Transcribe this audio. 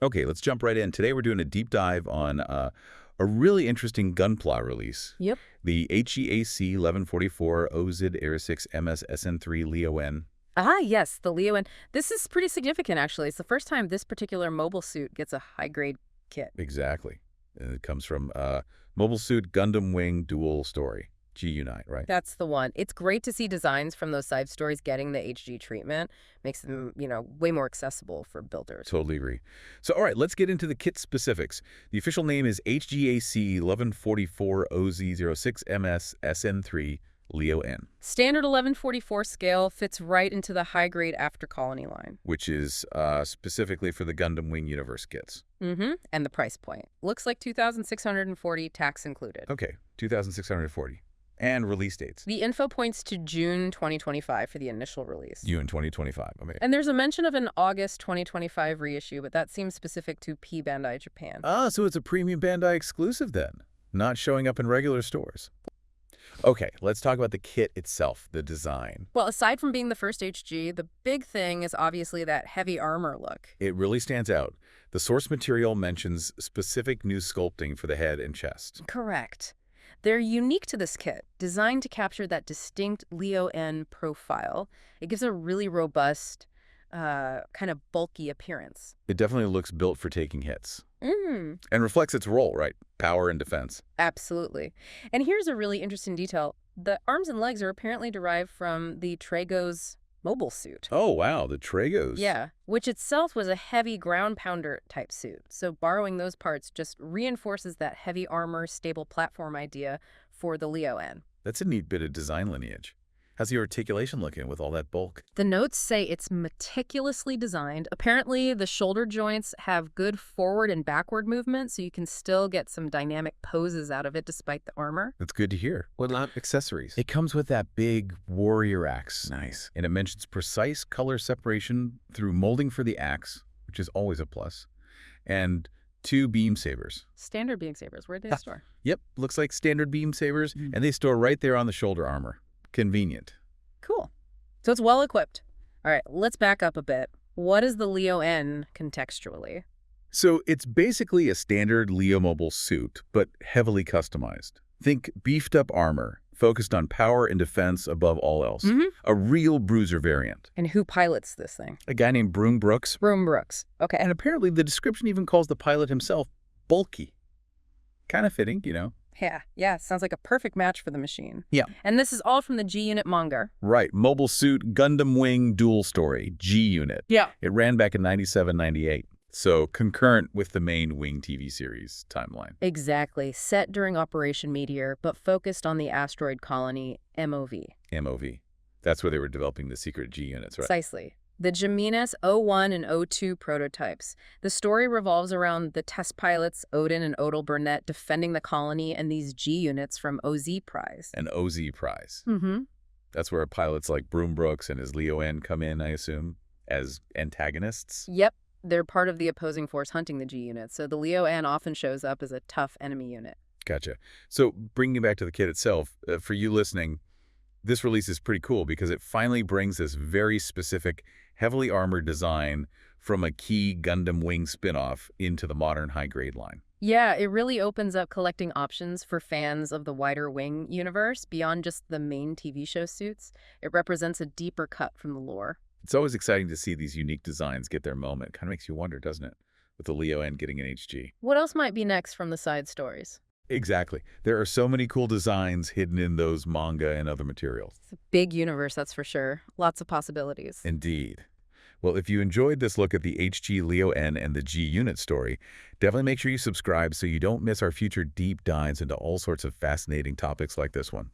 Okay, let's jump right in. Today we're doing a deep dive on a really interesting Gunpla release, Yep. the HGAC 1144 OZ-06MS-SN3 Leo-N. Ah, yes, the Leo-N. This is pretty significant, actually. It's the first time this particular mobile suit gets a high-grade kit. Exactly. And it comes from Mobile Suit Gundam Wing Dual Story, G-Unite, right? That's the one. It's great to see designs from those side stories getting the HG treatment. Makes them, way more accessible for builders. Totally agree. So, all right, let's get into the kit specifics. The official name is HGAC 1144 OZ-06MS-SN3 Leo-N, Standard 1144 scale fits right into the high-grade after colony line. which is specifically for the Gundam Wing Universe kits. And the price point. Looks like 2,640, tax included. Okay, 2,640. And release dates. The info points to June 2025 for the initial release. June 2025. Okay. And there's a mention of an August 2025 reissue, but that seems specific to P-Bandai Japan. Ah, so it's a Premium Bandai exclusive then, not showing up in regular stores. Okay, let's talk about the kit itself, the design. Well, aside from being the first HG, the big thing is obviously that heavy armor look. It really stands out. The source material mentions specific new sculpting for the head and chest. Correct. They're unique to this kit, designed to capture that distinct Leo-N profile. It gives a really robust, kind of bulky appearance. It definitely looks built for taking hits. Mm. And reflects its role, right? Power and defense. Absolutely. And here's a really interesting detail. The arms and legs are apparently derived from the Trago's mobile suit. Oh, wow, the Tragos. Yeah, which itself was a heavy ground pounder type suit. So borrowing those parts just reinforces that heavy armor, stable platform idea for the Leo-N. That's a neat bit of design lineage. How's the articulation looking with all that bulk? The notes say it's meticulously designed. Apparently, the shoulder joints have good forward and backward movement, so you can still get some dynamic poses out of it despite the armor. That's good to hear. What about accessories? It comes with that big warrior axe. Nice. And it mentions precise color separation through molding for the axe, which is always a plus, and 2 beam sabers. Standard beam sabers, where do they store? Yep, looks like standard beam sabers, and they store right there on the shoulder armor. Convenient. Cool. So it's well equipped. All right, let's back up a bit. What is the Leo-N contextually? So it's basically a standard Leo mobile suit, but heavily customized. Think beefed up armor, focused on power and defense above all else. A real bruiser variant. And who pilots this thing? A guy named Broom Brooks. Broom Brooks. Okay. And apparently the description even calls the pilot himself bulky. Kind of fitting, you know. Yeah, sounds like a perfect match for the machine. Yeah. And this is all from the G-Unit manga. Right. Mobile Suit Gundam Wing Dual Story, G-Unit. Yeah. It ran back in 97, 98. So concurrent with the main Wing TV series timeline. Exactly. Set during Operation Meteor, but focused on the asteroid colony MOV. MOV. That's where they were developing the secret G-Units, right? Precisely. The Gemini's O1 and O2 prototypes. The story revolves around the test pilots, Odin and Odell Burnett, defending the colony and these G-Units from OZ Prize. An OZ prize. Mm-hmm. That's where pilots like Broom Brooks and his Leo-N come in, I assume, as antagonists. Yep. They're part of the opposing force hunting the G-Units, so the Leo-N often shows up as a tough enemy unit. Gotcha. So bringing it back to the kit itself, for you listening, this release is pretty cool because it finally brings this very specific, heavily armored design from a key Gundam Wing spinoff into the modern high-grade line. Yeah, it really opens up collecting options for fans of the wider Wing universe beyond just the main TV show suits. It represents a deeper cut from the lore. It's always exciting to see these unique designs get their moment. Kind of makes you wonder, doesn't it? With the Leo-N getting an HG. What else might be next from the side stories? Exactly. There are so many cool designs hidden in those manga and other materials. It's a big universe, that's for sure. Lots of possibilities. Indeed. Well, if you enjoyed this look at the HG Leo-N and the G-Unit story, definitely make sure you subscribe so you don't miss our future deep dives into all sorts of fascinating topics like this one.